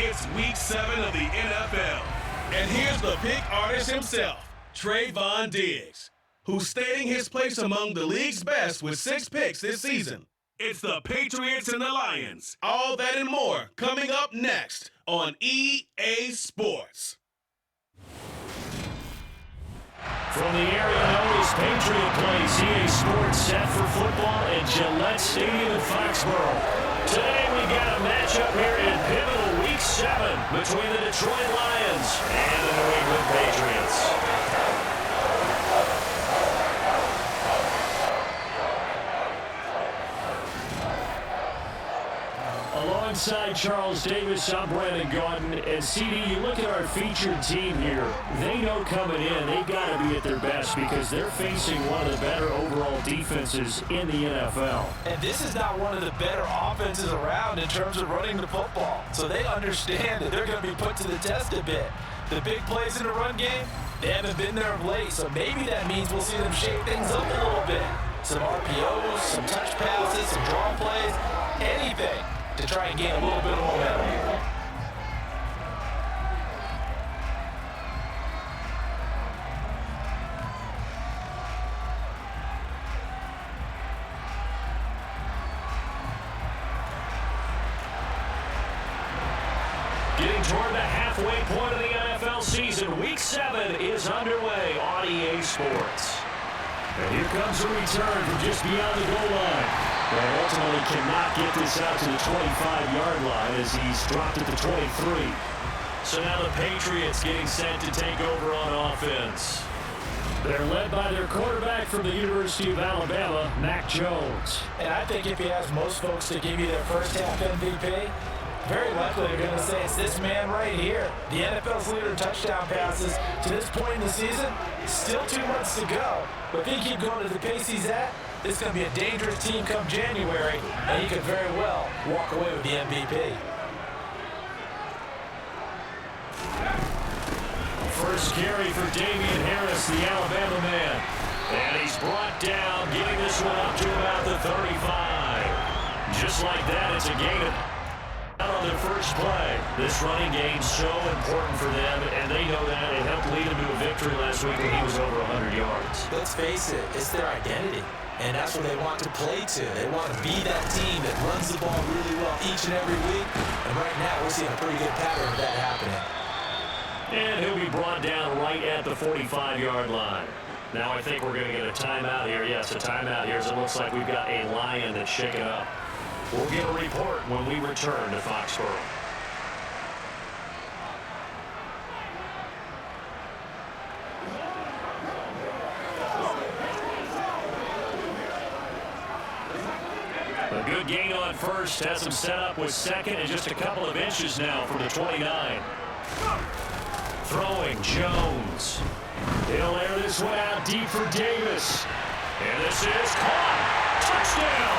It's Week 7 of the NFL. And here's the pick artist himself, Trayvon Diggs, who's stating his place among the league's best with 6 picks this season. It's the Patriots and the Lions. All that and more coming up next on EA Sports. From the area known as Patriot Place, EA Sports set for football at Gillette Stadium in Foxborough. Today we got a matchup here in pivotal Week 7 between the Detroit Lions and the New England Patriots. Alongside Charles Davis, I'm Brandon Gaudin. And CD, you look at our featured team here. They know coming in, they've got to be at their best because they're facing one of the better overall defenses in the NFL. And this is not one of the better offenses around in terms of running the football. So they understand that they're going to be put to the test a bit. The big plays in the run game, they haven't been there of late. So maybe that means we'll see them shake things up a little bit. Some RPOs, some touch passes, some draw plays, anything to try and gain a little bit of momentum. Getting toward the halfway point of the NFL season, Week 7 is underway on EA Sports. And here comes a return from just beyond the goal line. But ultimately cannot get this out to the 25-yard line as he's dropped at the 23. So now the Patriots getting set to take over on offense. They're led by their quarterback from the University of Alabama, Mac Jones. And I think if you ask most folks to give you their first half MVP, very likely they're going to say it's this man right here. The NFL's leader in touchdown passes to this point in the season. Still 2 months to go. But if he keep going at the pace he's at, this is going to be a dangerous team come January, and he could very well walk away with the MVP. First carry for Damian Harris, the Alabama man. And he's brought down, getting this one up to about the 35. Just like that, it's a gain of out on their first play. This running game's so important for them, and they know that. It helped lead them to a victory last week when he was over 100 yards. Let's face it, it's their identity. And that's what they want to play to. They want to be that team that runs the ball really well each and every week. And right now, we're seeing a pretty good pattern of that happening. And he'll be brought down right at the 45-yard line. Now I think we're going to get a timeout here. Yes, a timeout here, as it looks like we've got a Lion that's shaken up. We'll get a report when we return to Foxborough. A good gain on first, has him set up with second and just a couple of inches now from the 29. Throwing Jones. He'll air this one out deep for Davis. And this is caught. Touchdown.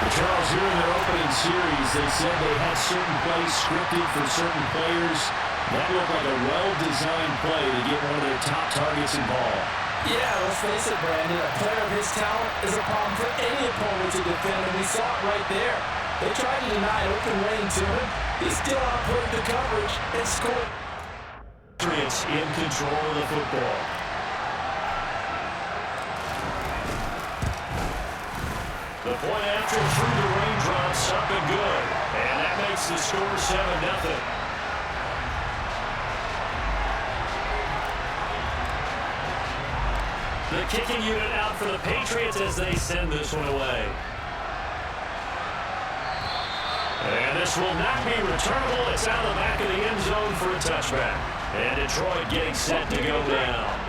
Charles, here in their opening series, they said they had certain plays scripted for certain players. That looked like a well-designed play to get one of their top targets involved. Yeah, let's face it, Brandon. A player of his talent is a problem for any opponent to defend, and we saw it right there. They tried to deny open lane to him. He still outplayed the coverage and scored. Patriots in control of the football. The point after through the raindrops, up and good. And that makes the score 7-0. The kicking unit out for the Patriots as they send this one away. And this will not be returnable. It's out of the back of the end zone for a touchback. And Detroit getting set to go down.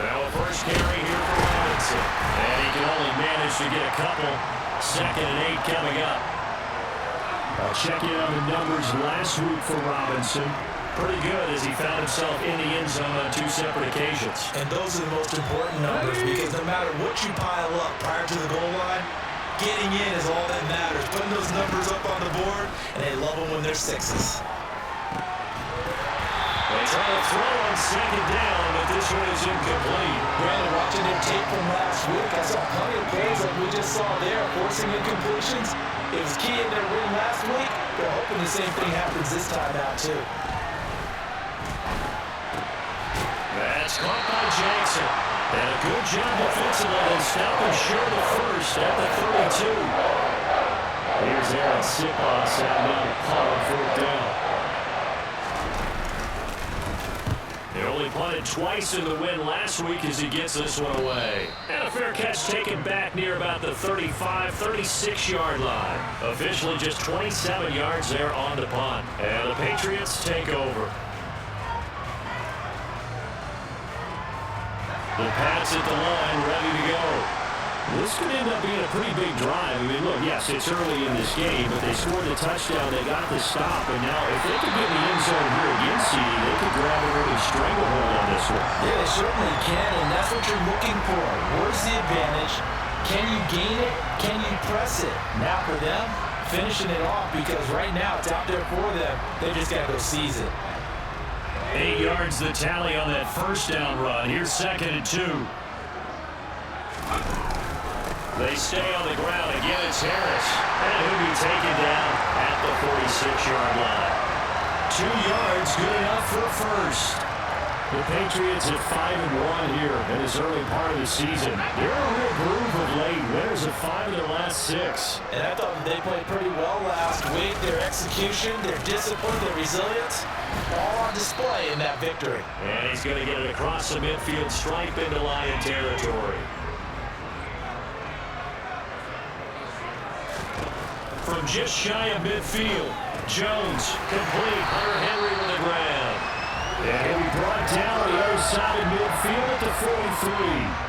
Now a first carry here for Robinson. And he can only manage to get a couple. 2nd and 8 coming up. I'll check in on the numbers last week for Robinson. Pretty good as he found himself in the end zone on 2 separate occasions. And those are the most important numbers because no matter what you pile up prior to the goal line, getting in is all that matters. Putting those numbers up on the board, and they love them when they're 6s. They trying to throw on second down, but this one is incomplete. Brandon, watching their tape from last week, I saw plenty of plays like we just saw there, forcing incompletions. It was key in their win last week. They're hoping the same thing happens this time out, too. That's caught by Jackson. And a good job defensively. They stop him short of first at the 32. Here's Aaron Sipos out now to punt on fourth down. They only punted twice in the win last week as he gets this one away. And a fair catch taken back near about the 35, 36-yard line. Officially just 27 yards there on the punt. And the Patriots take over. The Pats at the line, ready to go. This could end up being a pretty big drive. I mean, look, yes, it's early in this game, but they scored the touchdown, they got the stop, and now if they could get in the end zone here against CD, they could grab an early stranglehold on this one. Yeah, they certainly can, and that's what you're looking for. Where's the advantage? Can you gain it? Can you press it? Now for them, finishing it off, because right now it's out there for them. They just got to go seize it. 8 yards the tally on that first down run. Here's 2nd and 2. They stay on the ground. Again, it's Harris. And he'll be taken down at the 46-yard line. 2 yards, good enough for a first. The Patriots at 5-1 here in this early part of the season. They're in a real groove of late. Winners of 5 of their last 6. And I thought they played pretty well last week. Their execution, their discipline, their resilience, all on display in that victory. And he's going to get it across the midfield stripe into Lion territory. From just shy of midfield, Jones complete. Hunter Henry with the ground. And he'll be brought down on the other side of midfield at the 43.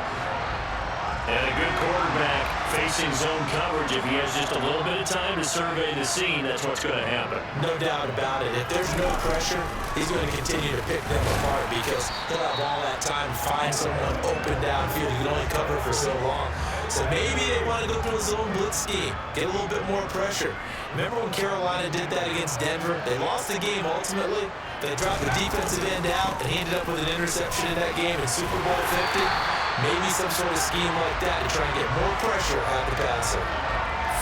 And a good quarterback facing zone coverage. If he has just a little bit of time to survey the scene, that's what's going to happen. No doubt about it. If there's no pressure, he's going to continue to pick them apart because he'll have all that time to find someone open downfield. He can only cover for so long. So maybe they want to go to a zone blitz scheme, get a little bit more pressure. Remember when Carolina did that against Denver? They lost the game ultimately. They dropped the defensive end out, and he ended up with an interception in that game in Super Bowl 50. Maybe some sort of scheme like that to try and get more pressure out of the passer.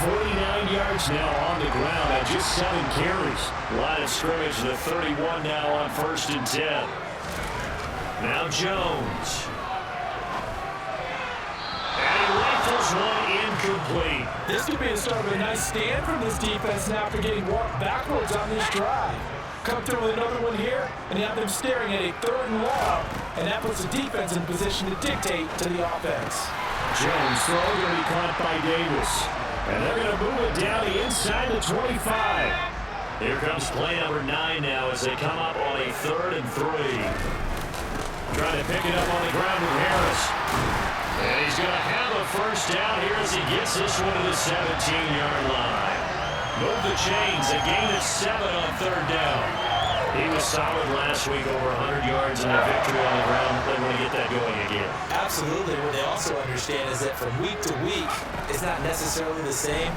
49 yards now on the ground at just 7 carries. Line of scrimmage, the 31 now on 1st and 10. Now Jones. And he rifles one incomplete. This could be the start of a nice stand from this defense now after getting walked backwards on this drive. Come through with another one here, and you have them staring at a 3rd and long, and that puts the defense in position to dictate to the offense. Jones throw going to be caught by Davis. And they're going to move it down the inside the 25. Here comes play number 9 now as they come up on a 3rd and 3. Trying to pick it up on the ground with Harris. And he's going to have a first down here as he gets this one to the 17-yard line. Move the chains, a gain of 7 on 3rd down. He was solid last week, over 100 yards and a victory on the ground. They want to get that going again. Absolutely. What they also understand is that from week to week, it's not necessarily the same,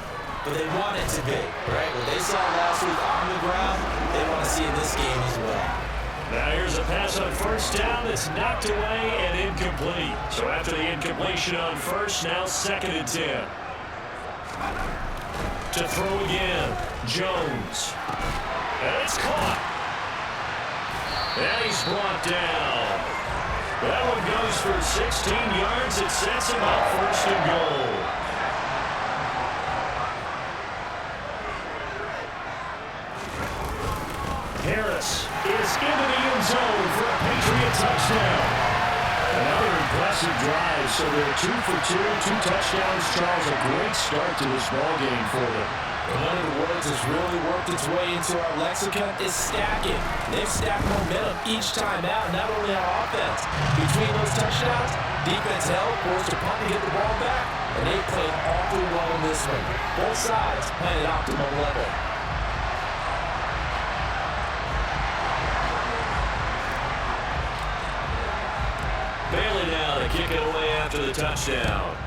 but they want it to be, right? What they saw last week on the ground, they want to see in this game as well. Now here's a pass on 1st down that's knocked away and incomplete. So after the incompletion on 1st, now 2nd and 10. To throw again, Jones. And it's caught. And he's brought down. That one goes for 16 yards. It sets him up 1st and goal. Harris is into the end zone for a Patriot touchdown. Another impressive drive, so they're 2 for 2, 2 touchdowns. Charles, a great start to this ball game for them. And one of the words that's really worked its way into our lexicon is stacking. They've stacked momentum each time out, not only on offense. Between those touchdowns, defense held, forced to punt to get the ball back, and they played awfully well in this one. Both sides playing at optimum level. Bailey now to kick it away after the touchdown.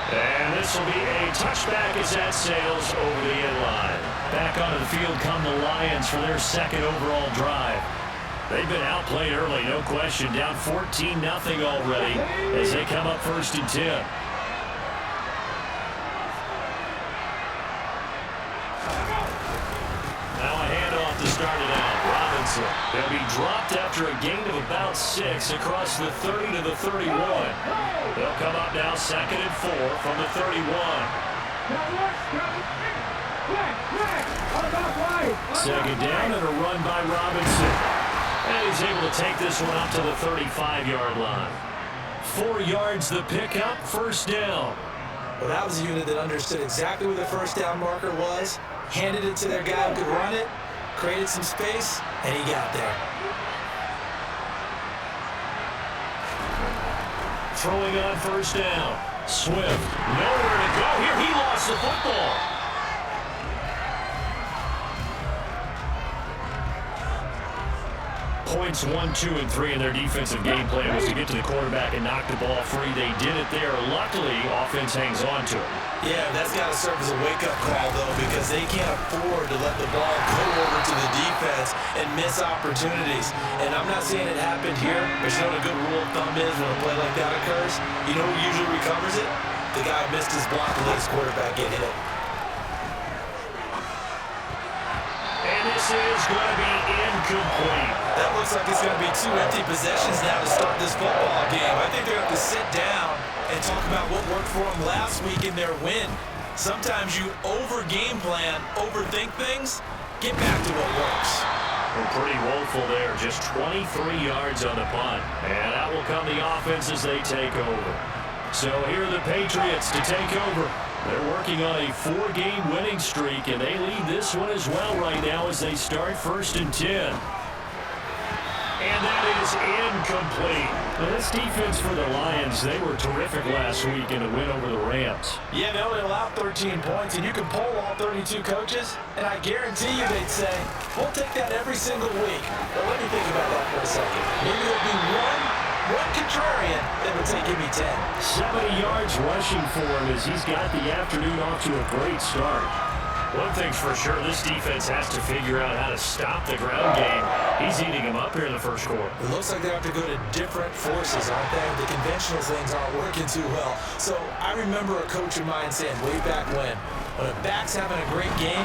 And this this will be a touchback as that sails over the end line. Back onto the field come the Lions for their second overall drive. They've been outplayed early, no question. Down 14-0 already as they come up 1st and 10. Now a handoff to start it out. Robinson. They'll be dropped after a gain of about 6 across the 30 to the 31. They'll come up now 2nd and 4 from the 31. Second down and a run by Robinson. And he's able to take this one up to the 35-yard line. 4 yards the pickup, 1st down. Well, that was a unit that understood exactly where the 1st down marker was, handed it to their guy who could run it, created some space, and he got there. Throwing on 1st down. Swift, nowhere to go here. He lost the football. Points 1, 2, and 3 in their defensive game plan was to get to the quarterback and knock the ball free. They did it there. Luckily, offense hangs on to it. Yeah, that's got to serve as a wake-up call, though, because they can't afford to let the ball go over to the defense and miss opportunities. And I'm not saying it happened here, but you know what a good rule of thumb is when a play like that occurs? You know who usually recovers it? The guy who missed his block and let his quarterback get hit. And this is going to be incomplete. That looks like it's going to be 2 empty possessions now to start this football game. I think they're going to have to sit down and talk about what worked for them last week in their win. Sometimes you over-game plan, overthink things, get back to what works. Well, pretty woeful there. Just 23 yards on the punt. And that will come the offense as they take over. So here are the Patriots to take over. They're working on a 4-game winning streak, and they lead this one as well right now as they start 1st and 10. And that is incomplete. Now, this defense for the Lions, they were terrific last week in a win over the Rams. Yeah, they only allowed 13 points, and you can poll all 32 coaches, and I guarantee you they'd say, we'll take that every single week. But let me think about that for a second. Maybe there'll be one contrarian that would say, give me 10. 70 yards rushing for him as he's got the afternoon off to a great start. One thing's for sure, this defense has to figure out how to stop the ground game. He's eating them up here in the 1st quarter. It looks like they have to go to different forces, aren't they? The conventional things aren't working too well. So I remember a coach of mine saying way back when a back's having a great game,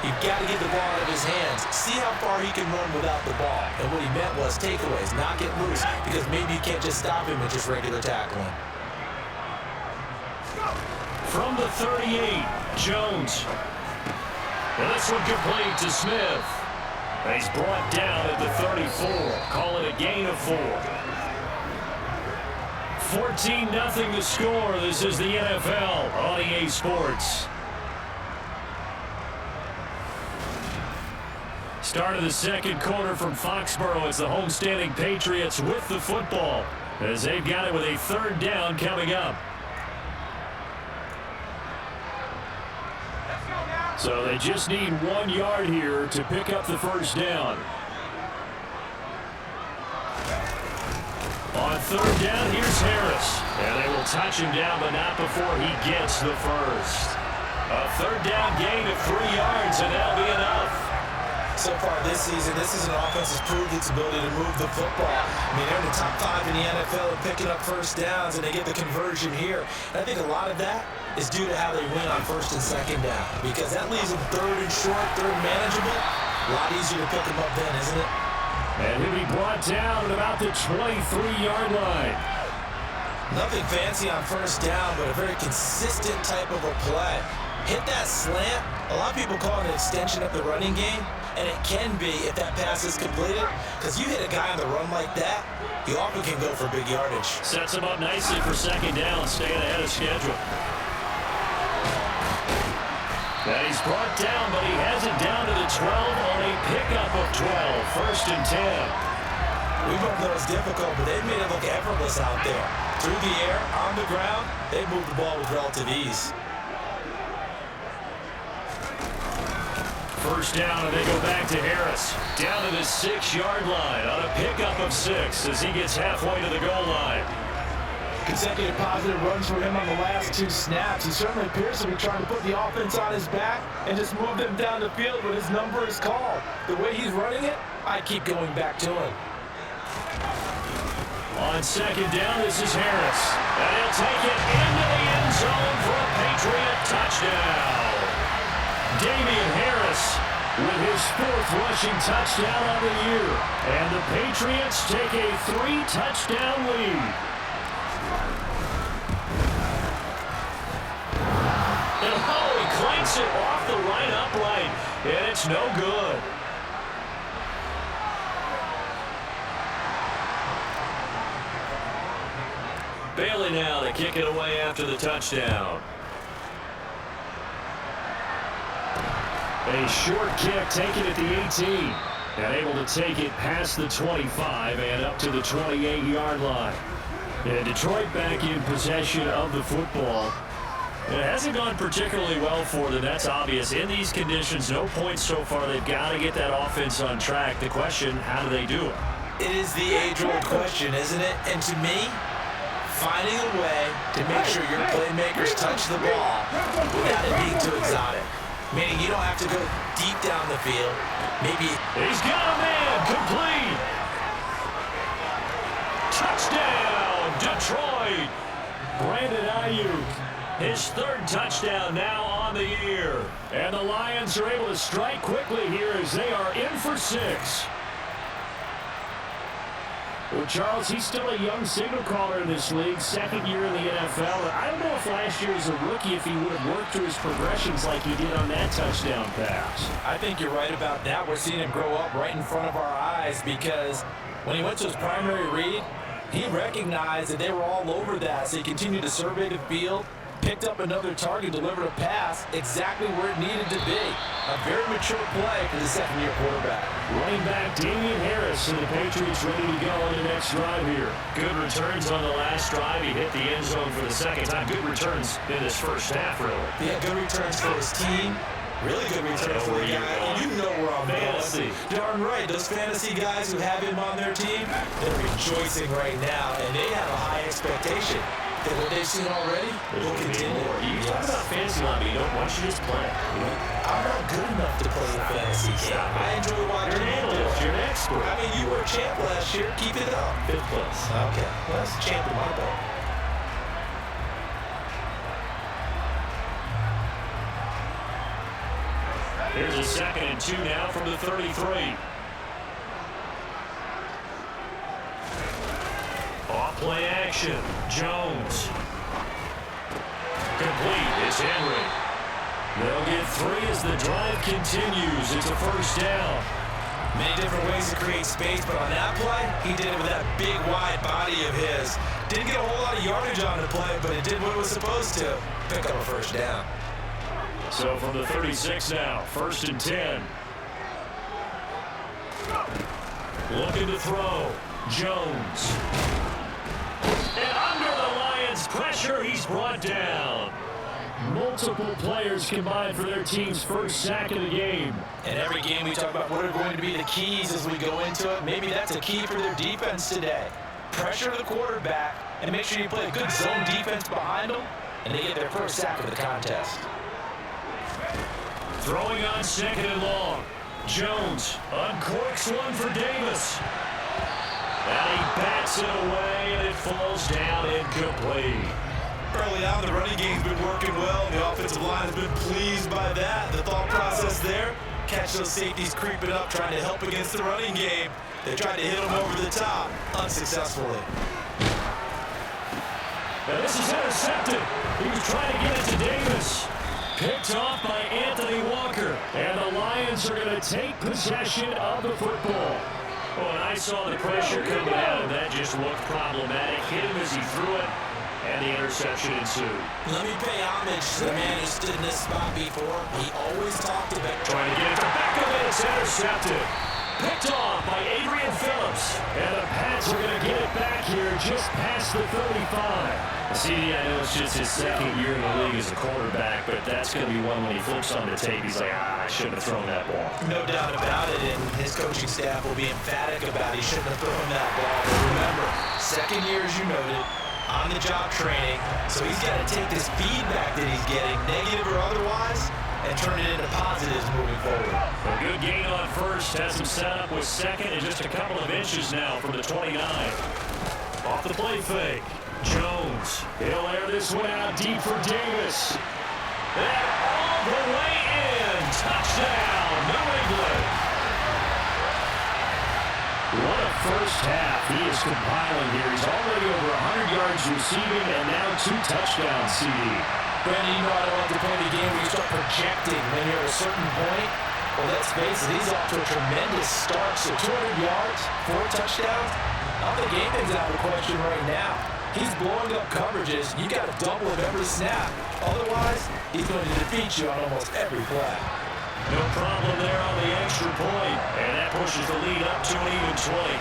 you've got to get the ball out of his hands. See how far he can run without the ball. And what he meant was takeaways, not get loose, because maybe you can't just stop him with just regular tackling. From the 38, Jones. And this one complete to Smith. And he's brought down at the 34. Call it a gain of 4. 14-0 the score. This is the NFL on EA Sports. Start of the 2nd quarter from Foxborough. It's the homestanding Patriots with the football as they've got it with a 3rd down coming up. So they just need 1 yard here to pick up the 1st down. On 3rd down, here's Harris. And they will touch him down, but not before he gets the 1st. A 3rd down gain of 3 yards, and that'll be enough. So far this season, this is an offense that's proved its ability to move the football. I mean, they're in the top 5 in the NFL at picking up 1st downs, and they get the conversion here. And I think a lot of that is due to how they win on 1st and 2nd down, because that leaves them 3rd and short, 3rd manageable. A lot easier to pick them up then, isn't it? And he'll be brought down at about the 23-yard line. Nothing fancy on 1st down, but a very consistent type of a play. Hit that slant. A lot of people call it an extension of the running game, and it can be if that pass is completed, because you hit a guy on the run like that, he often can go for big yardage. Sets him up nicely for 2nd down, staying ahead of schedule. And he's brought down, but he has it down to the 12 on a pickup of 12. 1st and 10. We both know it's difficult, but they've made it look effortless out there. Through the air, on the ground, they move the ball with relative ease. 1st down, and they go back to Harris. Down to the 6-yard line on a pickup of 6 as he gets halfway to the goal line. Consecutive positive runs for him on the last 2 snaps. He certainly appears to be trying to put the offense on his back and just move them down the field when his number is called. The way he's running it, I keep going back to him. On second down, this is Harris. And he'll take it into the end zone for a Patriot touchdown. Damian Harris with his 4th rushing touchdown on the year. And the Patriots take a 3-touchdown lead. And he clanks it off the right upright. And it's no good. Bailey now to kick it away after the touchdown. A short kick taken at the 18. And able to take it past the 25 and up to the 28-yard line. And Detroit back in possession of the football. It hasn't gone particularly well for them. That's obvious. In these conditions, no points so far. They've got to get that offense on track. The question, how do they do it? It is the age-old question, isn't it? And to me, finding a way to make sure your playmakers touch the ball without it being too exotic. Meaning you don't have to go deep down the field. Maybe he's got a man complete. Touchdown, Detroit. Brandon Ayuk, his 3rd touchdown now on the year. And the Lions are able to strike quickly here as they are in for 6. Well, Charles, he's still a young signal caller in this league, 2nd year in the NFL. I don't know if last year as a rookie, if he would have worked through his progressions like he did on that touchdown pass. I think you're right about that. We're seeing him grow up right in front of our eyes because when he went to his primary read, he recognized that they were all over that, so he continued to survey the field, picked up another target, delivered a pass exactly where it needed to be. A very mature play for the 2nd-year quarterback. Running back Damian Harris and the Patriots ready to go on the next drive here. Good returns on the last drive. He hit the end zone for the 2nd time. Good returns in this first half, really. Yeah, good returns for his team. Really good returns for the guy. You know where I'm fantasy. Darn right. Those fantasy guys who have him on their team, they're rejoicing right now, and they have a high expectation that what they've seen already will continue. You talk about fantasy line, but you don't want you just play. I'm not good enough to play the fantasy game. I enjoy watching you do it. You're an expert. I mean, you were a champ last year. Keep it up. 5th place. Okay. Well, that's a champ in my book. Here's a 2nd and 2 now from the 33. Off play action. Jones. Complete. It's Henry. They'll get 3 as the drive continues. It's a 1st down. Many different ways to create space, but on that play, he did it with that big, wide body of his. Didn't get a whole lot of yardage on the play, but it did what it was supposed to. Pick up a 1st down. So from the 36 now, 1st and 10. Looking to throw. Jones. And under the Lions' pressure, he's brought down. Multiple players combined for their team's 1st sack of the game. And every game we talk about what are going to be the keys as we go into it. Maybe that's a key for their defense today. Pressure the quarterback and make sure you play a good zone defense behind them, and they get their 1st sack of the contest. Throwing on 2nd and long. Jones uncorks one for Davis. And he bats it away, and it falls down incomplete. Early on, the running game's been working well. The offensive line has been pleased by that. The thought process there, catch those safeties creeping up, trying to help against the running game. They tried to hit them over the top, unsuccessfully. Now this is intercepted. He was trying to get it to Davis. Picked off by Anthony Walker. And the Lions are going to take possession of the football. Oh, and I saw the pressure coming out, and that just looked problematic. Hit him as he threw it, and the interception ensued. Let me pay homage to the man who stood in this spot before. He always talked about trying to get it to Beckham. It's intercepted. Picked off by Adrian Phillips. And the Pats are going to get it back here just past the 35. CD, I know it's just his 2nd year in the league as a quarterback, but that's going to be one when he flips on the tape. He's like, I shouldn't have thrown that ball. No doubt about it, and his coaching staff will be emphatic about he shouldn't have thrown that ball. But remember, 2nd year, as you noted, on-the-job training, so he's got to take this feedback that he's getting, negative or otherwise, and turn it into positives moving forward. A good gain on first has him set up with second and just a couple of inches now from the 29. Off the play fake. Jones. He'll air this one out deep for Davis. And all the way in. Touchdown, New England. What a first half he is compiling here. He's already over 100 yards receiving and now 2 touchdowns, CD. Brandon, you know I don't like to play the game where you start projecting when you're at a certain point. Well, let's face it, he's off to a tremendous start. So 200 yards, 4 touchdowns. I don't think anything's out of the question right now. He's blowing up coverages. You got to double him every snap. Otherwise, he's going to defeat you on almost every play. No problem there on the extra point. And that pushes the lead up to an even 20.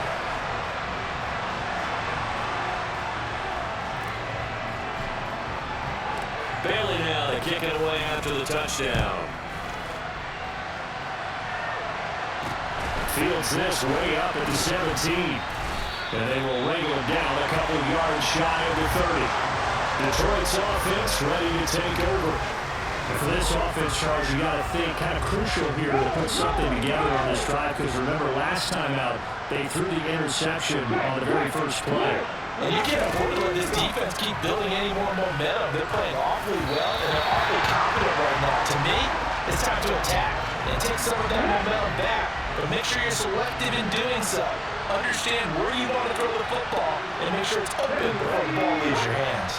Bailey now to kick it away after the touchdown. Fields this way up at the 17. And they will wrangle him down a couple of yards shy of the 30. Detroit's offense ready to take over. And for this offense, Charles, you got to think kind of crucial here to put something together on this drive, because remember last time out, they threw the interception on the very first play. And you can't afford to let this defense keep building any more momentum. They're playing awfully well, and they're awfully confident right now. To me, it's time to attack and take some of that momentum back. But make sure you're selective in doing so. Understand where you want to throw the football and make sure it's open before the ball leaves your hands.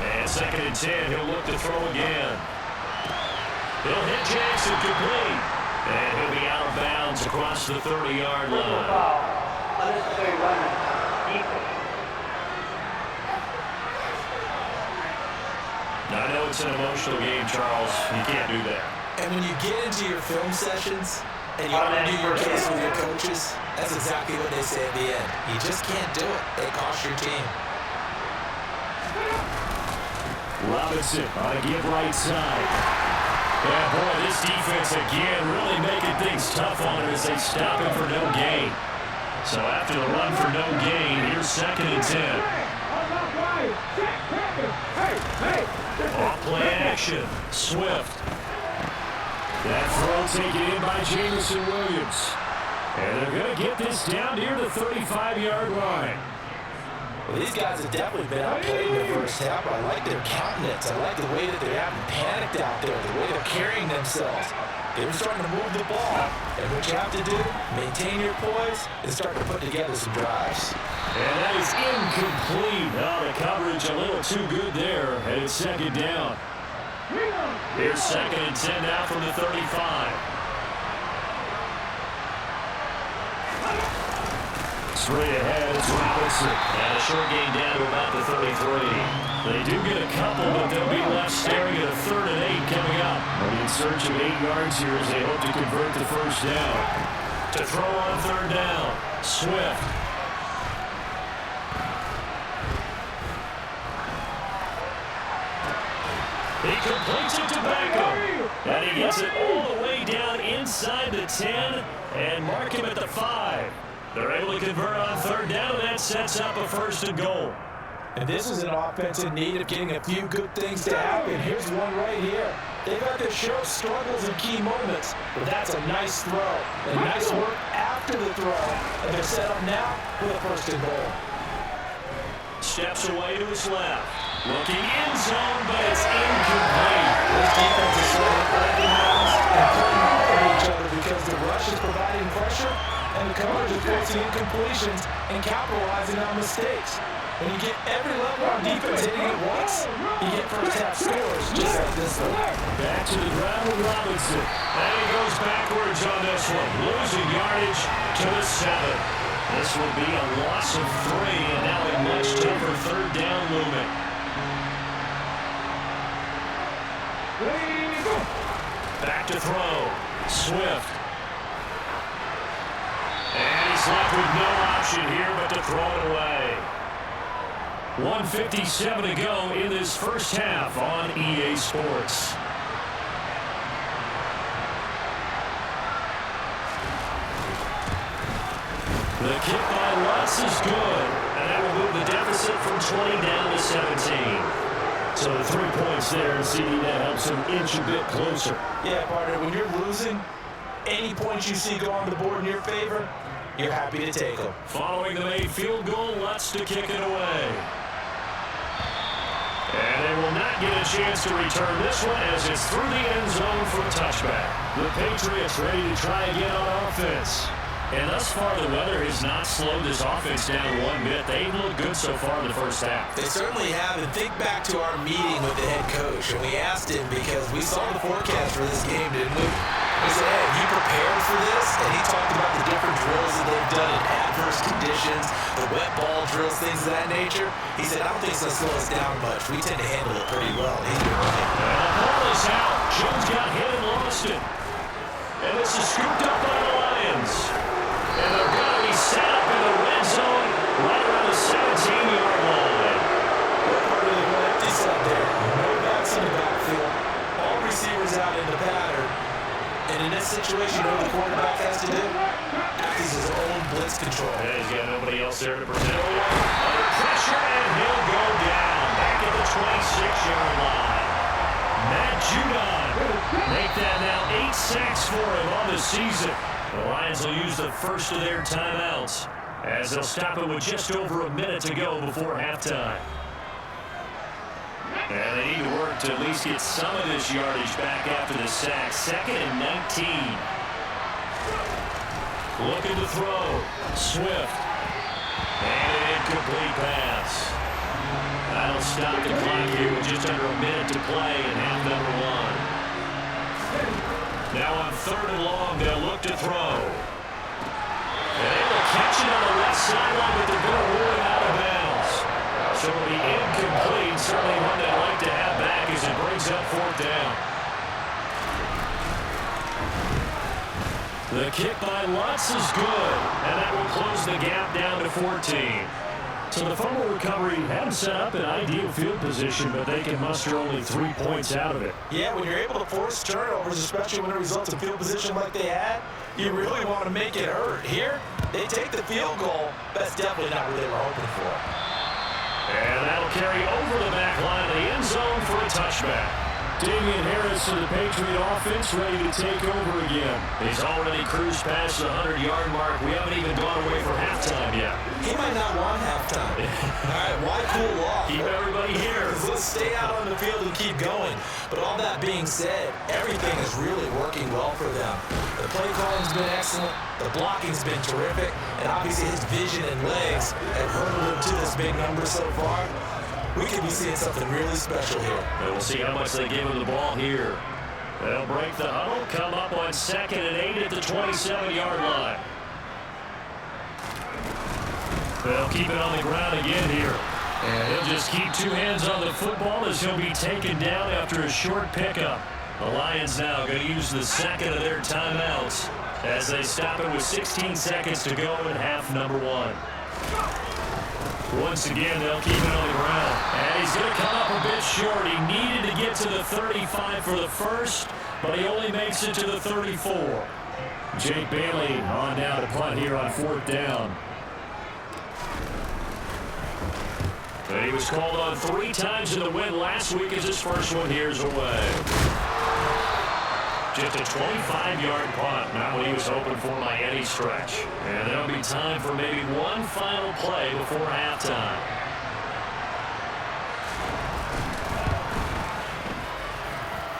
And 2nd and 10, he'll look to throw again. He'll hit Jackson complete. And he'll be out of bounds across the 30-yard line. Now, I know it's an emotional game, Charles. You can't do that. And when you get into your film sessions and you argue your case with your coaches, that's exactly what they say at the end. You just can't do it. It costs your team. Robinson on a give right side. Yeah, boy, this defense again really making things tough on him as they stop him for no gain. So after the run for no gain, here's 2nd and 10. Off play action. Swift. That throw taken in by Jamison Williams. And they're going to get this down near the 35-yard line. Well, these guys have definitely been outplayed in the first half. I like their countenance. I like the way that they haven't panicked out there, the way they're carrying themselves. They're starting to move the ball. And what you have to do, maintain your poise and start to put together some drives. And that is incomplete. Oh, the coverage a little too good there. And it's 2nd down. Here's 2nd and 10 now from the 35. Straight ahead, it's Robinson. And a short gain down to about the 33. They do get a couple, but they'll be left staring at a 3rd and 8 coming up. They'll be in search of 8 yards here as they hope to convert the first down. To throw on 3rd down, Swift. He completes it to Beckham. And he gets it all the way down inside the 10 and mark him at the 5. They're able to convert on 3rd down, and that sets up a 1st and goal. And this is an offense in need of getting a few good things to happen. Here's one right here. They've got to show struggles in key moments, but that's a nice throw. And nice work after the throw. And they're set up now with a 1st and goal. Steps away to his left. Looking in zone, but it's incomplete. This defense is showing up recognized and playing off of each other because the rush is providing pressure and the coverage is forcing incompletions and capitalizing on mistakes. When you get every level on defense hitting at once, you get first half scores just like this one. Back to the ground with Robinson. And he goes backwards on this one. Losing yardage to the 7. This will be a loss of 3, and now a much tougher 3rd down movement. Back to throw. Swift. And he's left with no option here but to throw it away. 1:57 to go in this first half on EA Sports. The kick by Lutz is good, and that will move the deficit from 20 down to 17. So the 3 points there, and CD that helps him inch a bit closer. Yeah, partner, when you're losing, any points you see go on the board in your favor, you're happy to take them. Following the made field goal, Lutz to kick it away. And they will not get a chance to return this one as it's through the end zone for a touchback. The Patriots ready to try again on offense. And thus far, the weather has not slowed this offense down one bit. They've looked good so far in the first half. They certainly have. And think back to our meeting with the head coach. And we asked him because we saw the forecast for this game, didn't we? We said, hey, have you prepared for this? And he talked about the different drills that they've done in adverse conditions, the wet ball drills, things of that nature. He said, I don't think it's going to slow us down much. We tend to handle it pretty well. He's been right. And the ball is out. Jones got hit and lost it. And this is scooped up by the Lions. And they're going to be set up in the red zone right around the 17-yard line. What part of the empty set there? No backs in the backfield. All receivers out in the pattern. And in this situation, what the quarterback has to do? Act as his own blitz control. Yeah, he's got nobody else there to protect him. Under pressure, and he'll go down. Back at the 26-yard line. Matt Judon make that now 8 sacks for him on the season. The Lions will use the first of their timeouts as they'll stop it with just over a minute to go before halftime. And they need to work to at least get some of this yardage back after the sack. 2nd and 19. Looking to throw. Swift. And an incomplete pass. That'll stop the clock here with just under a minute to play in half number 1. Now on 3rd and long, they'll look to throw. And they will catch it on the left sideline, but they're going to rule it out of bounds. So it'll be incomplete. Certainly one they'd like to have back as it brings up 4th down. The kick by Lutz is good, and that will close the gap down to 14. So the fumble recovery hadn't set up an ideal field position, but they can muster only 3 points out of it. Yeah, when you're able to force turnovers, especially when it results in field position like they had, you really want to make it hurt. Here, they take the field goal. That's definitely not what they were hoping for. And that'll carry over the back line of the end zone for a touchback. Damian Harris of the Patriot offense ready to take over again. He's already cruised past the 100-yard mark. We haven't even gone away for halftime yet. He might not want halftime. All right, why cool off? Keep everybody here. Let's stay out on the field and keep going. But all that being said, everything is really working well for them. The play calling's been excellent. The blocking's been terrific. And obviously his vision and legs have hurdled him to this big number so far. We could be seeing something really special here. And we'll see how much they give him the ball here. They'll break the huddle, come up on 2nd and 8 at the 27-yard line. They'll keep it on the ground again here. And he'll just keep 2 hands on the football as he'll be taken down after a short pickup. The Lions now going to use the 2nd of their timeouts as they stop it with 16 seconds to go in half number 1. Once again, they'll keep it on the ground. And he's going to come up a bit short. He needed to get to the 35 for the first, but he only makes it to the 34. Jake Bailey on down to punt here on 4th down. And he was called on 3 times in the win last week as his first one here's away. Just a 25-yard punt, not what he was hoping for by any stretch. And there'll be time for maybe one final play before halftime.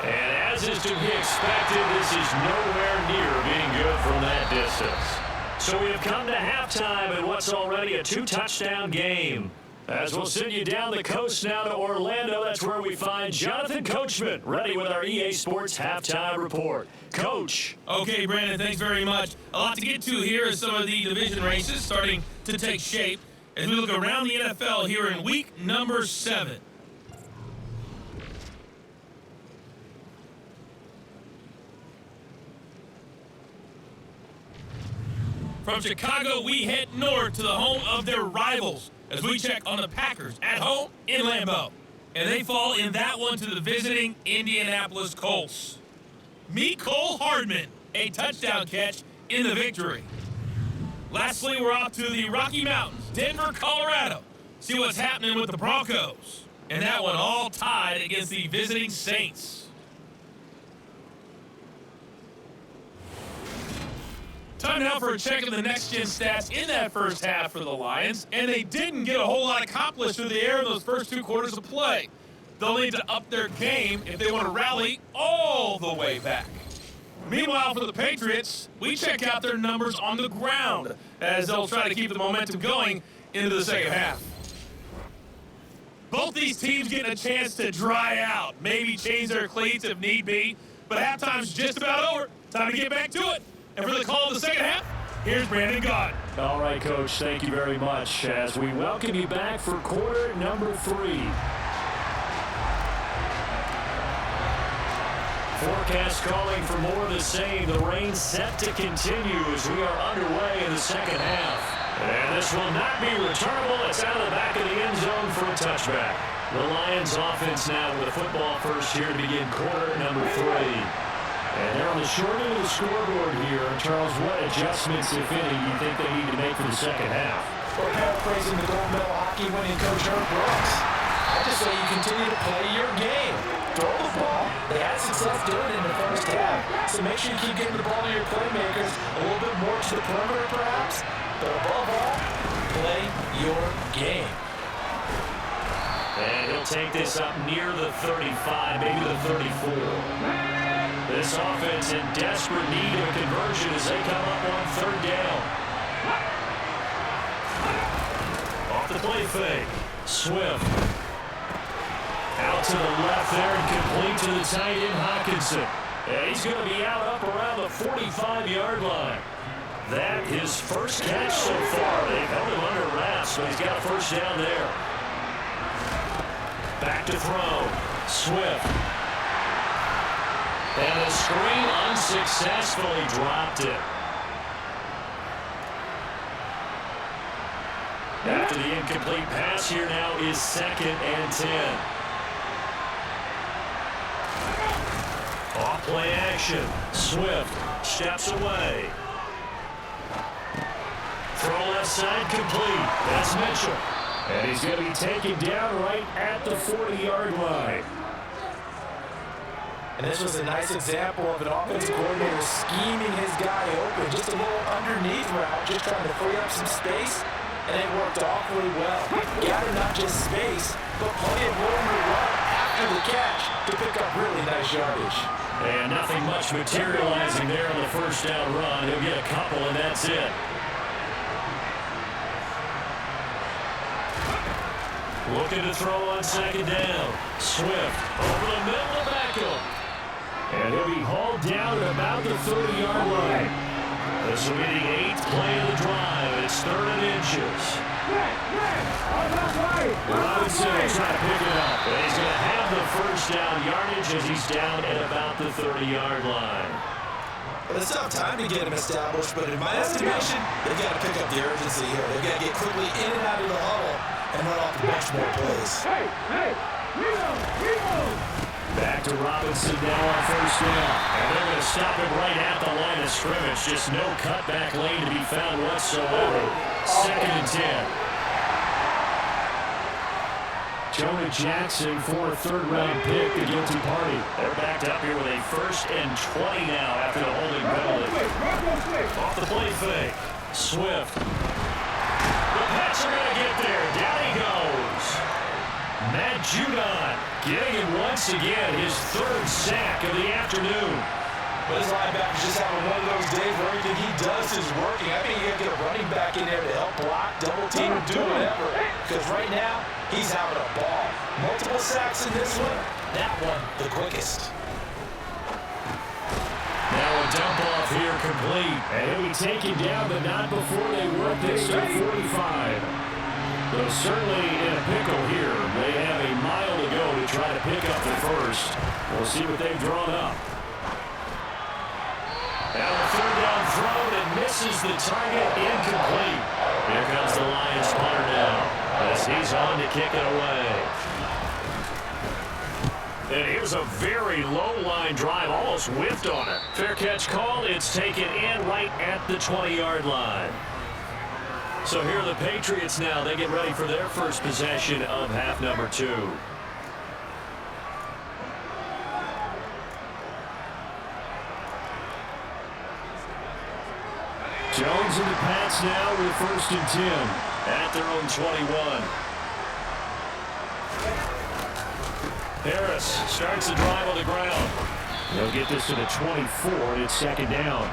And as is to be expected, this is nowhere near being good from that distance. So we have come to halftime in what's already a 2-touchdown game. As we'll send you down the coast now to Orlando, that's where we find Jonathan Coachman, ready with our EA Sports Halftime Report. Coach. Okay, Brandon, thanks very much. A lot to get to here as some of the division races starting to take shape as we look around the NFL here in week number 7. From Chicago, we head north to the home of their rivals as we check on the Packers at home in Lambeau. And they fall in that one to the visiting Indianapolis Colts. Meet Cole Hardman, a touchdown catch in the victory. Lastly, we're off to the Rocky Mountains, Denver, Colorado. See what's happening with the Broncos. And that one all tied against the visiting Saints. Time now for a check of the next-gen stats in that first half for the Lions, and they didn't get a whole lot accomplished through the air in those first 2 quarters of play. They'll need to up their game if they want to rally all the way back. Meanwhile, for the Patriots, we check out their numbers on the ground as they'll try to keep the momentum going into the second half. Both these teams getting a chance to dry out, maybe change their cleats if need be, but halftime's just about over. Time to get back to it. And for the call of the second half, here's Brandon Gott. All right, Coach, thank you very much as we welcome you back for quarter number 3. Forecast calling for more of the same. The rain set to continue as we are underway in the second half. And this will not be returnable. It's out of the back of the end zone for a touchback. The Lions offense now with a football first here to begin quarter number 3. And they're on the short end of the scoreboard here. Charles, what adjustments, if any, do you think they need to make for the second half? Well, paraphrasing the gold medal hockey winning coach Herb Brooks, I just say you continue to play your game. Throw the ball. They had success doing it in the first half. So make sure you keep getting the ball to your playmakers a little bit more to the perimeter, perhaps. But above all, play your game. And he'll take this up near the 35, maybe the 34. This offense in desperate need of a conversion as they come up on third down. Off the play fake. Swift. Out to the left there and complete to the tight end Hockenson. And he's going to be out up around the 45-yard line. That his first catch so far. They've held him under wraps, but he's got a first down there. Back to throw. Swift. And the screen unsuccessfully dropped it. After the incomplete pass, here now is 2nd and 10. Off play action. Swift steps away. Throw left side complete. That's Mitchell. And he's going to be taken down right at the 40-yard line. And this was a nice example of an offensive coordinator scheming his guy open. Just a little underneath route, just trying to free up some space. And it worked awfully well. Gathered not just space, but plenty of room to run after the catch to pick up really nice yardage. And nothing much materializing there on the first down run. He'll get a couple, and that's it. Looking to throw on 2nd down. Swift over the middle of Beckham. And he'll be hauled down at about the 30-yard line. This will be the 8th play of the drive. It's 3rd and inches. Robinson will try to pick it up. And he's going to have the first down yardage as he's down at about the 30-yard line. Well, it's not time to get him established, but in my estimation, they've got to pick up the urgency here. They've got to get quickly in and out of the huddle and run off a bunch more plays. Back to Robinson now on first down. And they're going to stop him right at the line of scrimmage. Just no cutback lane to be found whatsoever. 2nd and 10. Jonah Jackson for a 3rd-round pick, the guilty party. They're backed up here with a 1st and 20 now after the holding penalty. Off the play fake. Swift. The Pets are going to get there. Down he goes. Matt Judon getting it once again, his 3rd sack of the afternoon. But his linebacker's just having one of those days where everything he does is working. I think you got to get a running back in there to help block, double team, or do whatever. Because right now, he's having a ball. Multiple sacks in this one. That one, the quickest. Now a dump off here complete. And he'll be taken down, but not before they work this to 45. Though certainly in a pickle here. They have a mile to go to try to pick up the first. We'll see what they've drawn up. Now a 3rd down throw that misses the target, incomplete. Here comes the Lions punter now as he's on to kick it away. And here's a very low line drive, almost whiffed on it. Fair catch called. It's taken in right at the 20-yard line. So here are the Patriots now. They get ready for their first possession of half number 2. Jones in the pass now with 1st and 10 at their own 21. Harris starts the drive on the ground. They'll get this to the 24, and it's 2nd down.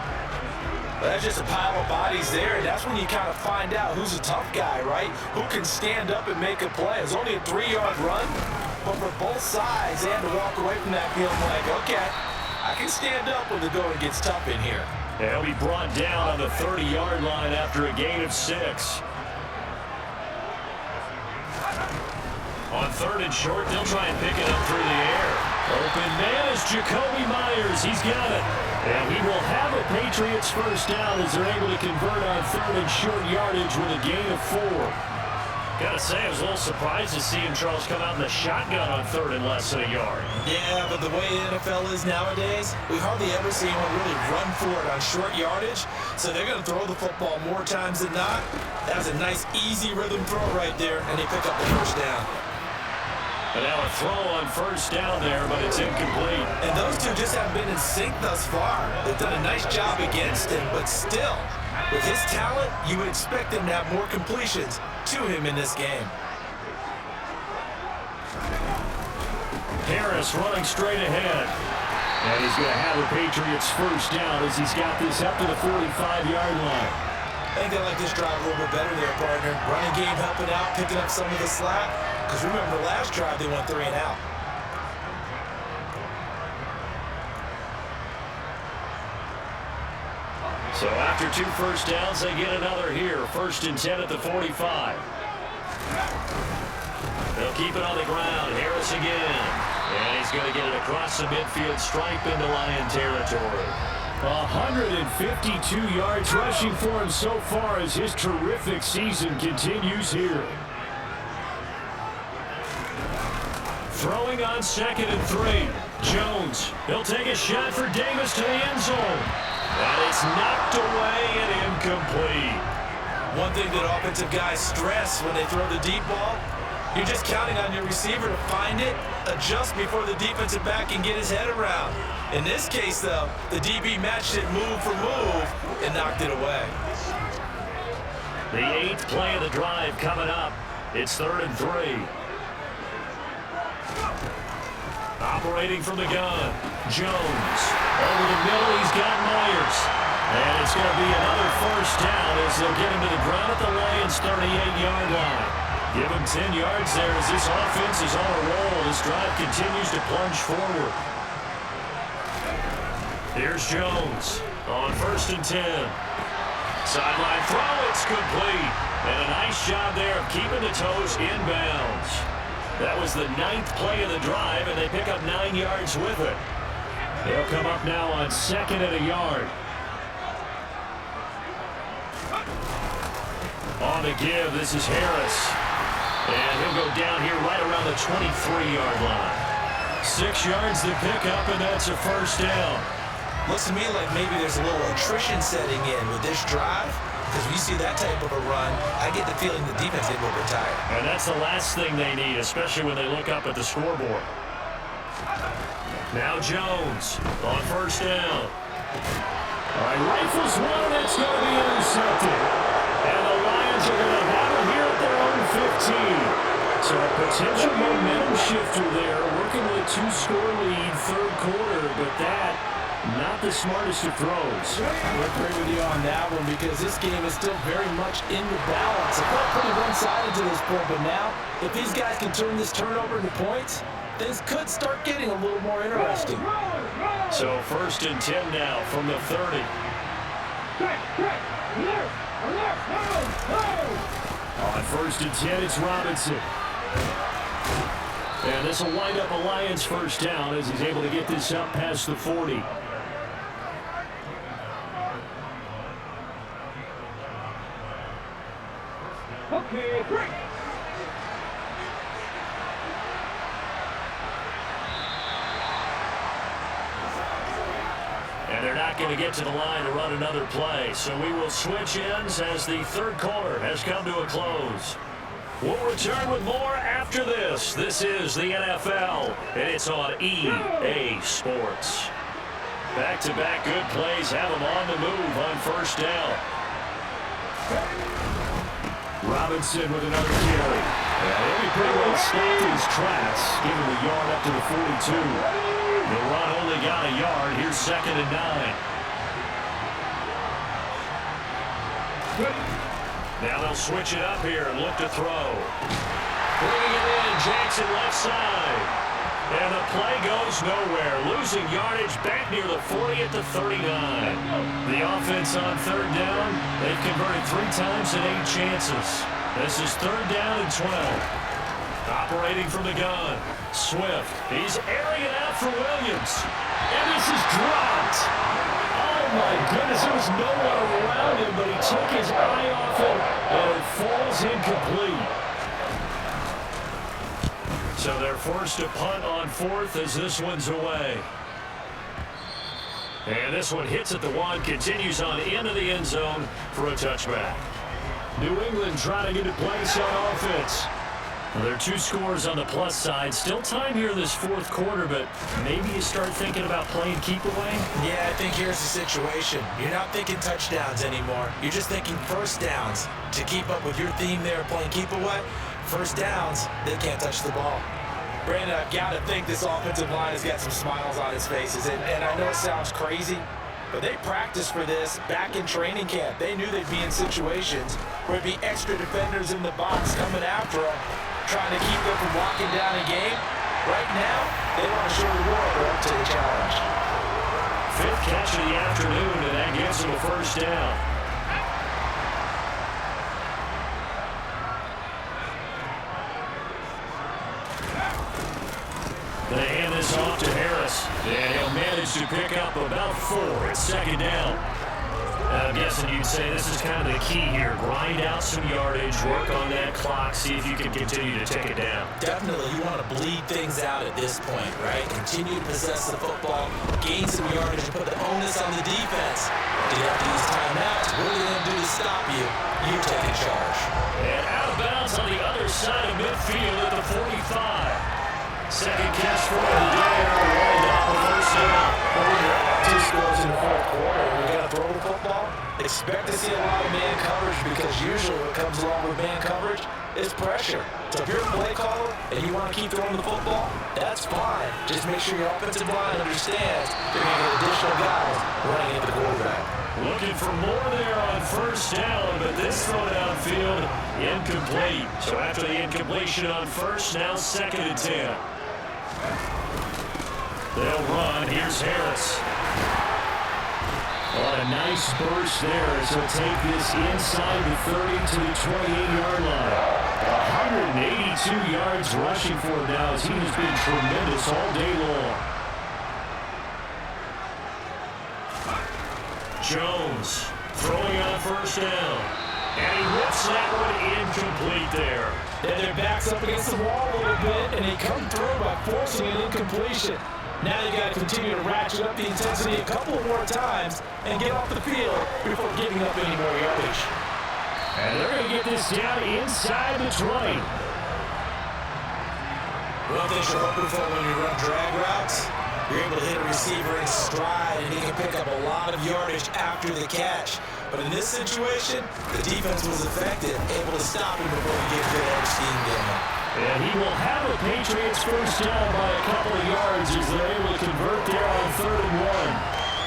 That's just a pile of bodies there, and that's when you kind of find out who's a tough guy, right? Who can stand up and make a play. It's only a 3-yard run, but for both sides, they had to walk away from that feeling like, okay, I can stand up when the going gets tough in here. They'll be brought down on the 30-yard line after a gain of 6. On 3rd and short, they'll try and pick it up through the air. Open man is Jacoby Myers. He's got it. And he will have a Patriots first down as they're able to convert on 3rd and short yardage with a gain of 4. Gotta say, I was a little surprised to see him, Charles, come out in the shotgun on 3rd and less than a yard. Yeah, but the way the NFL is nowadays, we hardly ever see anyone really run for it on short yardage. So they're going to throw the football more times than not. That was a nice, easy rhythm throw right there, and they pick up the first down. But now a throw on 1st down there, but it's incomplete. And those two just haven't been in sync thus far. They've done a nice job against him, but still, with his talent, you would expect him to have more completions to him in this game. Harris running straight ahead. And he's going to have a Patriots first down as he's got this up to the 45-yard line. I think they like this drive a little bit better there, partner. Running game helping out, picking up some of the slack. Because remember, the last drive they went 3 and out. So after 2 first downs, they get another here. 1st and 10 at the 45. They'll keep it on the ground. Harris again. And he's going to get it across the midfield stripe into Lion territory. 152 yards rushing for him so far as his terrific season continues here. Throwing on 2nd and 3. Jones. He'll take a shot for Davis to the end zone. And it's knocked away and incomplete. One thing that offensive guys stress when they throw the deep ball, you're just counting on your receiver to find it, adjust before the defensive back can get his head around. In this case, though, the DB matched it move for move and knocked it away. The 8th play of the drive coming up. It's 3rd and 3. Operating from the gun, Jones. Over the middle, he's got Myers. And it's going to be another first down as they'll get him to the ground at the Lions' 38-yard line. Give him 10 yards there as this offense is on a roll. This drive continues to plunge forward. Here's Jones on 1st and 10. Sideline throw, it's complete. And a nice job there of keeping the toes inbounds. That was the 9th play of the drive, and they pick up 9 yards with it. They'll come up now on 2nd and a yard. On the give, this is Harris. And he'll go down here right around the 23-yard line. 6 yards to pick up, and that's a first down. Looks to me like maybe there's a little attrition setting in with this drive. Because when you see that type of a run, I get the feeling the defense is a little bit tired. And that's the last thing they need, especially when they look up at the scoreboard. Now Jones on 1st down. All right, rifles one, it's going to be intercepted. And the Lions are going to have it here at their own 15. So a potential momentum shifter there, working with a 2-score lead, 3rd quarter, but that not the smartest of throws. I agree with you on that one because this game is still very much in the balance. It felt pretty one-sided to this point, but now, if these guys can turn this turnover into points, things could start getting a little more interesting. So 1st and 10 now from the 30. On 1st and 10, it's Robinson. And this will wind up a Lions first down as he's able to get this up past the 40. Okay, great. And they're not not going to get to the line to run another play. So we will switch ends as the third quarter has come to a close. We'll return with more after this. This is the NFL, and it's on EA Sports. Back-to-back good plays have them on the move on first down. Robinson with another carry. He'll be pretty well stopped in his tracks, giving the yard up to the 42. The run only got a yard. Here's 2nd and 9. Now they'll switch it up here and look to throw. Bringing it in, Jackson left side. And the play goes nowhere, losing yardage back near the 40 at the 39. The offense on third down, they've converted 3 times and 8 chances. This is 3rd down and 12. Operating from the gun, Swift. He's airing it out for Williams. And this is dropped. Oh, my goodness, there was no one around him, but he took his eye off it, and it falls incomplete. So they're forced to punt on 4th as this one's away. And this one hits at the 1, continues on into the end zone for a touchback. New England trying to get a place on offense. Well, there are 2 scores on the plus side. Still time here in this 4th quarter, but maybe you start thinking about playing keep away? Yeah, I think here's the situation. You're not thinking touchdowns anymore. You're just thinking first downs. To keep up with your theme there, playing keep away, first downs, they can't touch the ball. Brandon, I've got to think this offensive line has got some smiles on its faces. And I know it sounds crazy, but they practiced for this back in training camp. They knew they'd be in situations where there'd be extra defenders in the box coming after them, trying to keep them from locking down a game. Right now, they want to show the world they're up to the challenge. 5th catch of the afternoon, and that gives them a first down. They hand this off to Harris, and he'll manage to pick up about 4 at 2nd down. I'm guessing you'd say this is kind of the key here. Grind out some yardage, work on that clock, see if you can continue to take it down. Definitely, you want to bleed things out at this point, right? Continue to possess the football, gain some yardage, and put the onus on the defense. Do you have to use timeouts? What are they going to do to stop you? You taking charge. And out of bounds on the other side of midfield at the 45. 2nd catch for the day, rolled out the first down. 2 scores in the 4th quarter. We're going to throw the football. Expect to see a lot of man coverage because usually what comes along with man coverage is pressure. So if you're a play caller and you want to keep throwing the football, that's fine. Just make sure your offensive line understands they're going to get additional guys running at the quarterback. Looking for more there on first down, but this throw downfield incomplete. So after the incompletion on first, now 2nd and 10. They'll run. Here's Harris. What a nice burst there as he'll take this inside the 30 to the 28-yard line. 182 yards rushing for him now as he has been tremendous all day long. Jones throwing on first down. And he whips that one incomplete there. And their back's up against the wall a little bit, and they come through by forcing an incompletion. Now they got to continue to ratchet up the intensity a couple more times and get off the field before giving up any more yardage. And they're going to get this down inside the 20. One thing you're hoping for when you run drag routes, you're able to hit a receiver in stride and he can pick up a lot of yardage after the catch. But in this situation, the defense was effective, able to stop him before he gets good edge steam going. And he will have a Patriots first down by a couple of yards as they're able to convert there on 3rd and 1.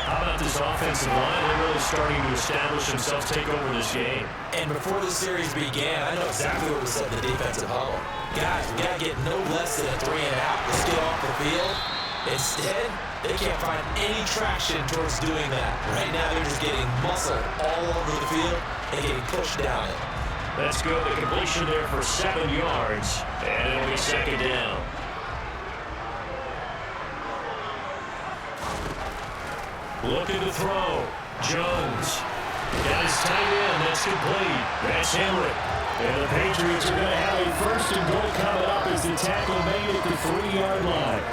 How about this offensive line? They're really starting to establish themselves, take over this game. And before the series began, I know exactly what was said in the defensive huddle. Guys, we got to get no less than a 3 and out. Let's get off the field. Instead, they can't find any traction towards doing that. Right now, they're just getting muscle all over the field and getting pushed down it. Let's go to completion there for 7 yards, and it'll be 2nd down. Looking to throw. Jones. Got his tight end. That's complete. That's Henry. And the Patriots are going to have a 1st and goal coming up as the tackle made at the 3-yard line.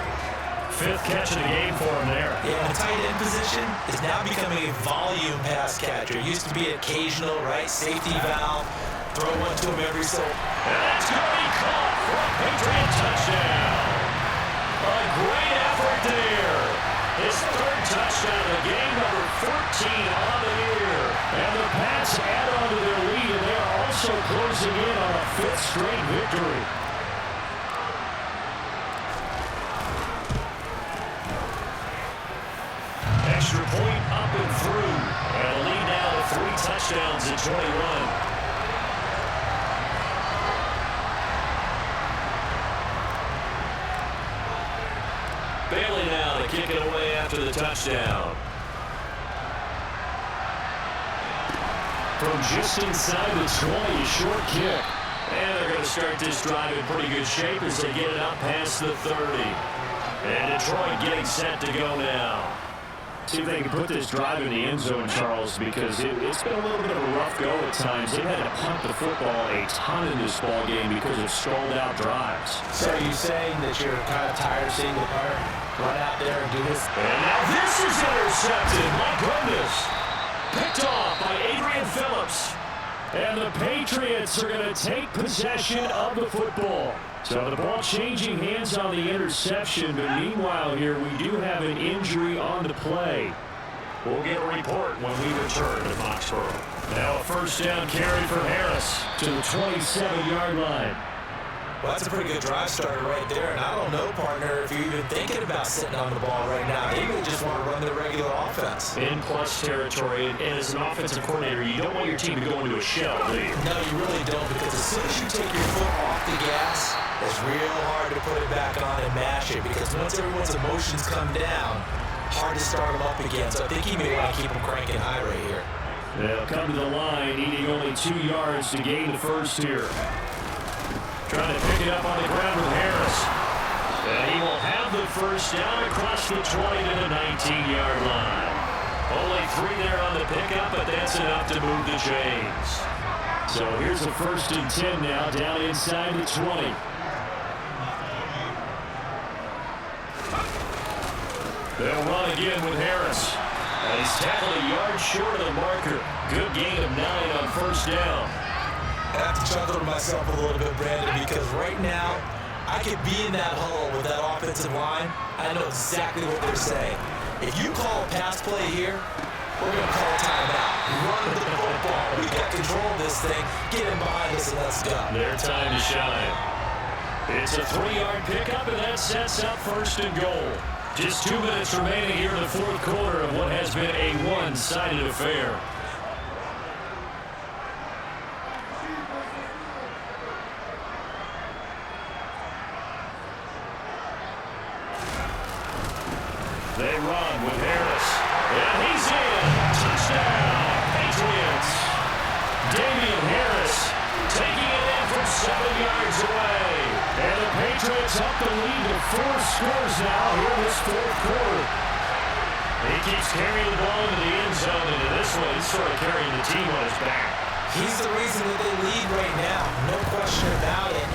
Fifth catch of the game for him there. Yeah, the tight end position is now becoming a volume pass catcher. It used to be occasional, right? Safety valve. Throw one to him every so. And that's going to be caught for a Patriot touchdown. A great effort there. His third touchdown of the game, number 14 on the year. And the Pats add on to their lead, and they are also closing in on a fifth straight victory. Extra point up and through. And a lead now to 3 touchdowns at 21. Bailey now to kick it away after the touchdown. From just inside the 20, a short kick. And they're going to start this drive in pretty good shape as they get it up past the 30. And Detroit getting set to go now. See if they can put this drive in the end zone, Charles, because it's been a little bit of a rough go at times. They've had to punt the football a ton in this ball game because of stalled out drives. So are you saying that you're kind of tired of seeing the player run out there and do this? And now this is intercepted. My goodness. Picked off by Adrian Phillips. And the Patriots are going to take possession of the football. So the ball changing hands on the interception, but meanwhile here we do have an injury on the play. We'll get a report when we return to Foxborough. Now a first down carry from Harris to the 27-yard line. Well, that's a pretty good drive starter right there, and I don't know, partner, if you're even thinking about sitting on the ball right now. They may just want to run their regular offense. In plus territory, and as an offensive coordinator, you don't want your team to go into a shell, do you? No, you really don't, because as soon as you take your foot off the gas, it's real hard to put it back on and mash it, because once everyone's emotions come down, hard to start them up again. So I think he may want to keep them cranking high right here. They'll come to the line, needing only 2 yards to gain the first here. Trying to pick it up on the ground with Harris. And he will have the first down across the 20 to the 19-yard line. Only 3 there on the pickup, but that's enough to move the chains. So here's a 1st and 10 now, down inside the 20. They'll run again with Harris. And he's tackled a yard short of the marker. Good gain of 9 on first down. I have to chuckle to myself a little bit, Brandon, because right now, I could be in that huddle with that offensive line. I know exactly what they're saying. If you call a pass play here, we're going to call a timeout. Run the football. We got control of this thing. Get him behind us and let's go. Their time to shine. It's a 3-yard pickup, and that sets up 1st and goal. Just 2 minutes remaining here in the 4th quarter of what has been a one-sided affair. They run with Harris. And he's in. Touchdown, Patriots. Damian Harris taking it in from 7 yards away. And the Patriots up the lead to 4 scores now here in this 4th quarter. He keeps carrying the ball into the end zone, and in this one, he's sort of carrying the team on his back. He's the reason that they lead right now. No question about it.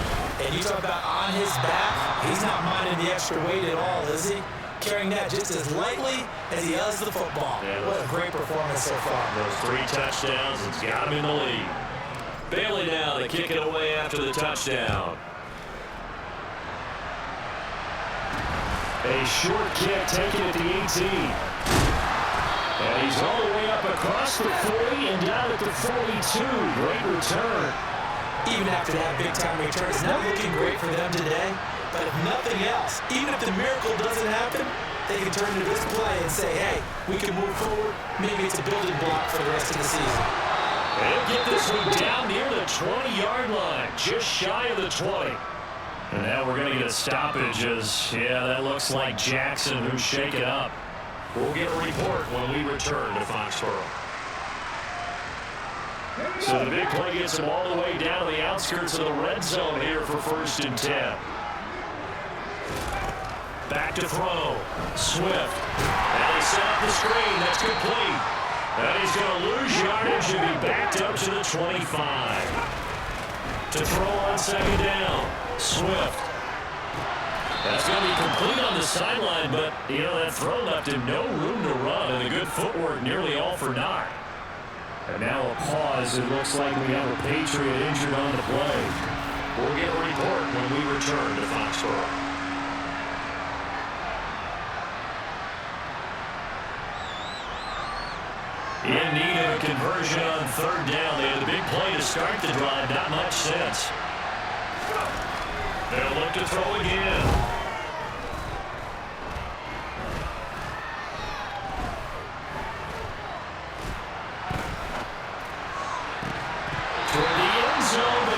And you talk about on his back, he's not minding the extra weight at all, is he? Carrying that just as lightly as he does the football. Yeah, what a great performance so far. Those 3 touchdowns, it's got him in the lead. Bailey now to kick it away after the touchdown. A short kick taken at the 18. And he's all the way up across the 40 and down at the 42. Great return. Even after that big-time return, it's not looking great for them today. But if nothing else, even if the miracle doesn't happen, they can turn to this play and say, hey, we can move forward. Maybe it's a building block for the rest of the season. They'll get this one down near the 20-yard line, just shy of the 20. And now we're going to get a stoppage as, yeah, that looks like Jackson who's shaken up. We'll get a report when we return to Foxborough. So the big play gets him all the way down to the outskirts of the red zone here for 1st and 10. Back to throw. Swift. And he set up the screen. That's complete. And he's going to lose yardage and be backed up to the 25. To throw on 2nd down. Swift. That's going to be complete on the sideline, but, that throw left him no room to run, and the good footwork nearly all for naught. And now a pause. It looks like we have a Patriot injured on the play. We'll get a report when we return to Foxborough. In need of a conversion on third down. They had a big play to start the drive. Not much sense. They'll look to throw again.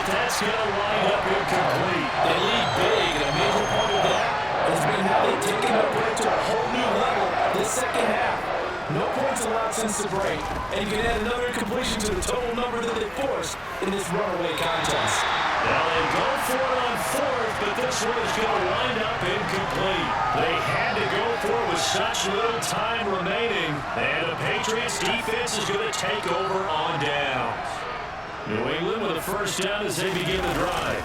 That's going to wind up incomplete. They lead big, and a major part of that has been how they've taken their play to a whole new level this second half. No points allowed since the break, and you can add another completion to the total number that they forced in this runaway contest. Now they go for it on fourth, but this one is going to wind up incomplete. They had to go for it with such little time remaining, and the Patriots defense is going to take over on downs. New England with a first down as they begin the drive.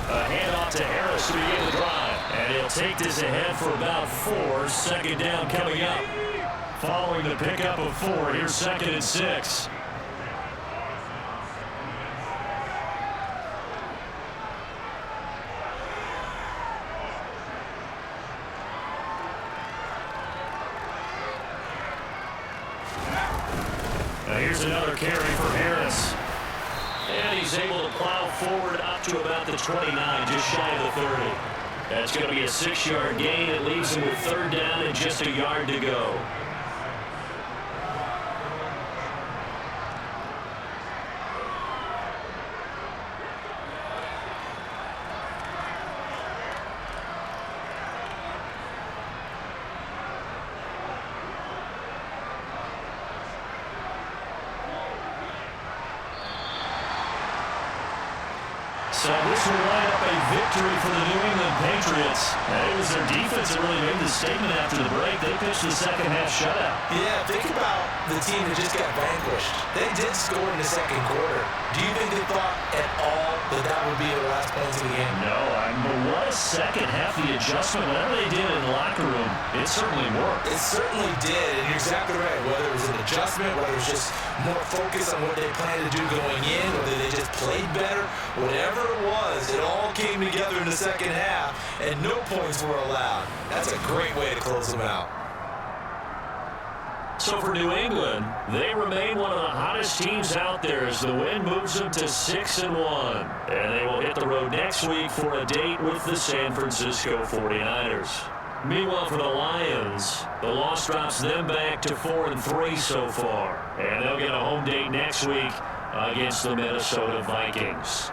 A handoff to Harris to begin the drive. And he'll take this ahead for about 4. Second down coming up. Following the pickup of 4, here's 2nd and 6. Now here's another carry for Harris. And he's able to plow forward up to about the 29, just shy of the 30. That's going to be a 6-yard gain. It leaves him with third down and just a yard to go. So this will line up a victory for the New England Patriots. And it was their defense that really made the statement after the break. They pitched the second half shutout. Yeah, think about the team that just got vanquished. They did score in the second quarter. Do you think they thought at all that that would be their last points of the game? No, but what a second half, the adjustment, whatever they did in the locker room, it certainly worked. It certainly did, and you're exactly right. Whether it was an adjustment, whether it was just more focus on what they planned to do going in, whether they just played better, whatever it was, it all came together in the second half, and no points were allowed. That's a great way to close them out. So for New England, they remain one of the hottest teams out there as the win moves them to 6-1. And they will hit the road next week for a date with the San Francisco 49ers. Meanwhile, for the Lions, the loss drops them back to 4-3 so far. And they'll get a home date next week against the Minnesota Vikings.